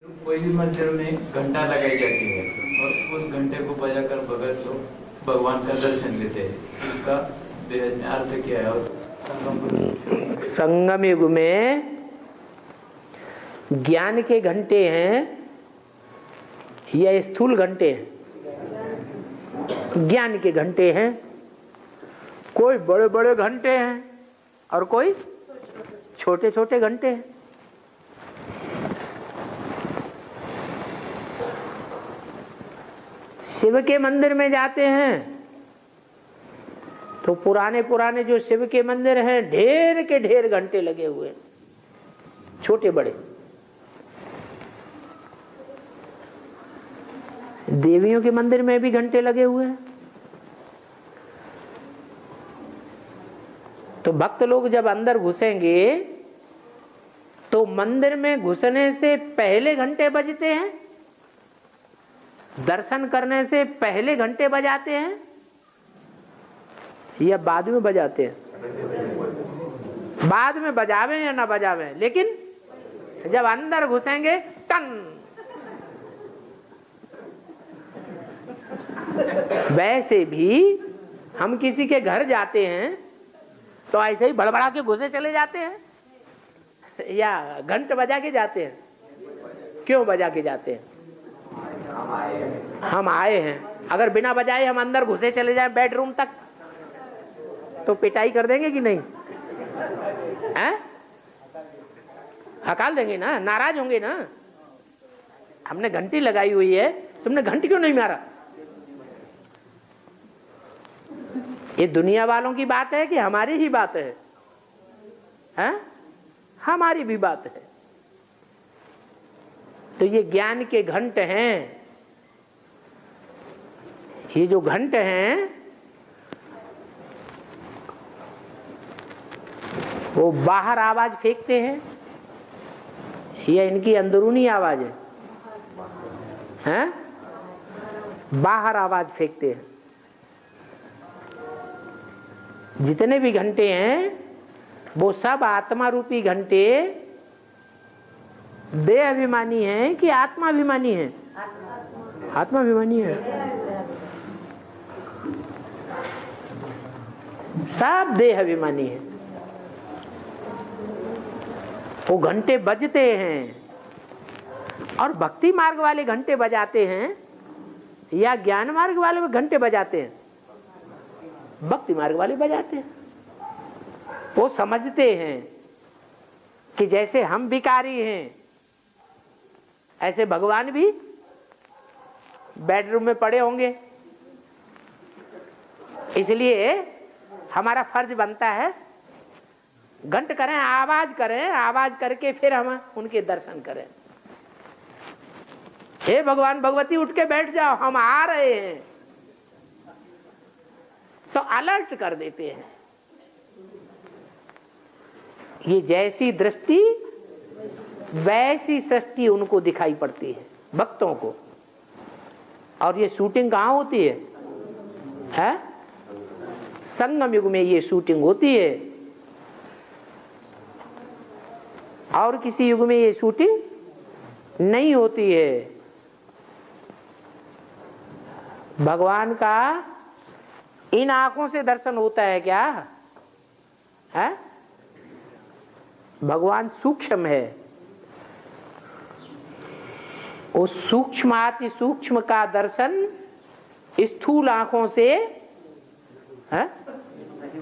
कोई भी मंदिर में घंटा लगाई जाती है और उस घंटे को बजाकर भगत लोग भगवान का दर्शन लेते हैं। इसका बेहद में अर्थ क्या है? और संगम युग में ज्ञान के घंटे हैं या स्थूल घंटे हैं? ज्ञान के घंटे हैं। कोई बड़े बड़े घंटे हैं और कोई छोटे छोटे घंटे हैं। शिव के मंदिर में जाते हैं तो पुराने पुराने जो शिव के मंदिर हैं ढेर के ढेर घंटे लगे हुए हैं, छोटे बड़े। देवियों के मंदिर में भी घंटे लगे हुए हैं। तो भक्त लोग जब अंदर घुसेंगे तो मंदिर में घुसने से पहले घंटे बजते हैं, दर्शन करने से पहले घंटे बजाते हैं या बाद में बजाते हैं? बाद में बजावे या ना बजावे, लेकिन जब अंदर घुसेंगे टन। वैसे भी हम किसी के घर जाते हैं तो ऐसे ही बड़बड़ा के घुसे चले जाते हैं या घंट बजा के जाते हैं? क्यों बजा के जाते हैं? हम आए हैं। अगर बिना बजाए हम अंदर घुसे चले जाए बेडरूम तक तो पिटाई कर देंगे कि नहीं? हैं? हकाल देंगे ना, नाराज होंगे ना। हमने घंटी लगाई हुई है, तुमने घंटी क्यों नहीं मारा? ये दुनिया वालों की बात है कि हमारी ही बात है? हैं? हमारी भी बात है। तो ये ज्ञान के घंट हैं। ये जो घंट हैं वो बाहर आवाज फेंकते हैं या इनकी अंदरूनी आवाज है? हैं? बाहर आवाज फेंकते हैं। जितने भी घंटे हैं वो सब आत्मा रूपी घंटे देह अभिमानी हैं कि आत्मा अभिमानी है? आत्मा अभिमानी है। सब देह अभिमानी है। वो घंटे बजते हैं। और भक्ति मार्ग वाले घंटे बजाते हैं या ज्ञान मार्ग वाले घंटे बजाते हैं? भक्ति मार्ग वाले बजाते हैं। वो समझते हैं कि जैसे हम भिखारी हैं ऐसे भगवान भी बेडरूम में पड़े होंगे। इसलिए हमारा फर्ज बनता है घंट करें, आवाज करके फिर हम उनके दर्शन करें। हे भगवान भगवती उठ के बैठ जाओ, हम आ रहे हैं, तो अलर्ट कर देते हैं। ये जैसी दृष्टि वैसी सृष्टि उनको दिखाई पड़ती है, भक्तों को। और ये शूटिंग कहाँ होती है? है? संगम युग में ये शूटिंग होती है। और किसी युग में ये शूटिंग नहीं होती है। भगवान का इन आंखों से दर्शन होता है क्या? है? भगवान सूक्ष्म है। उस सूक्ष्माति सूक्ष्म का दर्शन स्थूल आंखों से है?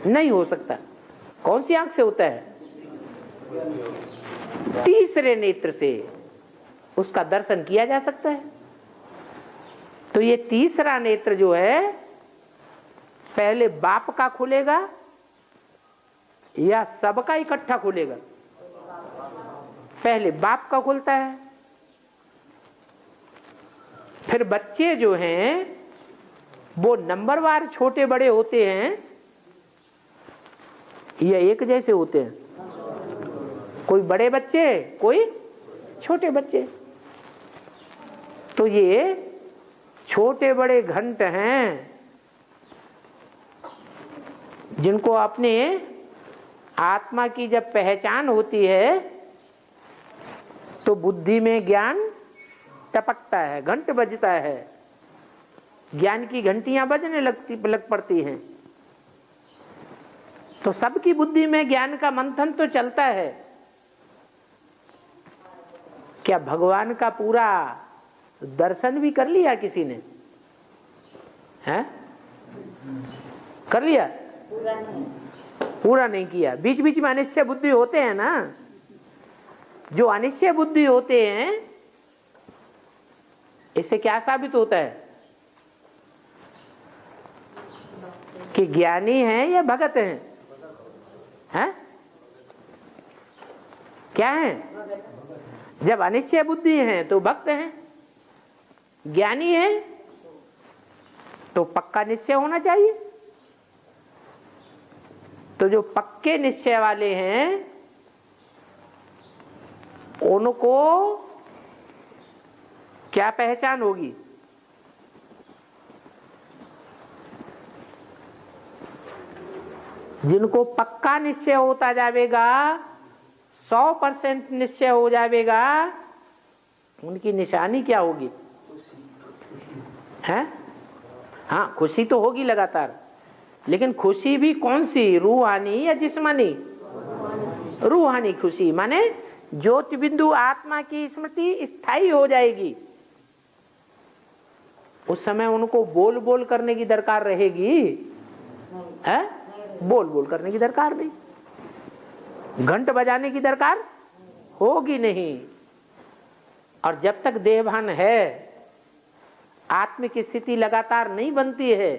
नहीं हो सकता। कौन सी आंख से होता है? तीसरे नेत्र से उसका दर्शन किया जा सकता है। तो ये तीसरा नेत्र जो है पहले बाप का खुलेगा या सबका इकट्ठा खुलेगा? पहले बाप का खुलता है। फिर बच्चे जो हैं वो नंबरवार छोटे बड़े होते हैं या एक जैसे होते हैं? कोई बड़े बच्चे, कोई छोटे बच्चे। तो ये छोटे बड़े घंट हैं जिनको अपने आत्मा की जब पहचान होती है तो बुद्धि में ज्ञान टपकता है, घंट बजता है, ज्ञान की घंटियां बजने लग पड़ती हैं। तो सबकी बुद्धि में ज्ञान का मंथन तो चलता है। क्या भगवान का पूरा दर्शन भी कर लिया किसी ने? हैं? कर लिया? पूरा नहीं किया। बीच बीच में अनिश्चय बुद्धि होते हैं ना। जो अनिश्चय बुद्धि होते हैं, इससे क्या साबित होता है कि ज्ञानी हैं या भगत हैं? हैं? क्या हैं? जब अनिश्चय बुद्धि है तो भक्त हैं, ज्ञानी है तो पक्का निश्चय होना चाहिए। तो जो पक्के निश्चय वाले हैं उनको क्या पहचान होगी? जिनको पक्का निश्चय होता जाएगा, 100% निश्चय हो जाएगा, उनकी निशानी क्या होगी? है? हाँ, खुशी तो होगी लगातार, लेकिन खुशी भी कौन सी, रूहानी या जिस्मानी? रूहानी खुशी, माने ज्योति बिंदु आत्मा की स्मृति स्थायी हो जाएगी। उस समय उनको बोल बोल करने की दरकार रहेगी? है? बोल बोल करने की दरकार नहीं, घंट बजाने की दरकार होगी नहीं। और जब तक देहभान है, आत्म की स्थिति लगातार नहीं बनती है,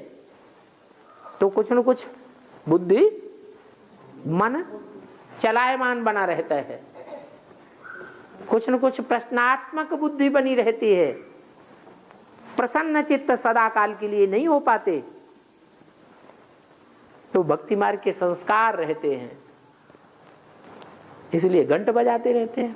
तो कुछ न कुछ बुद्धि मन चलायमान बना रहता है, कुछ न कुछ प्रश्नात्मक बुद्धि बनी रहती है। प्रसन्न चित्त सदा काल के लिए नहीं हो पाते, तो भक्ति मार्ग के संस्कार रहते हैं, इसलिए घंट बजाते रहते हैं।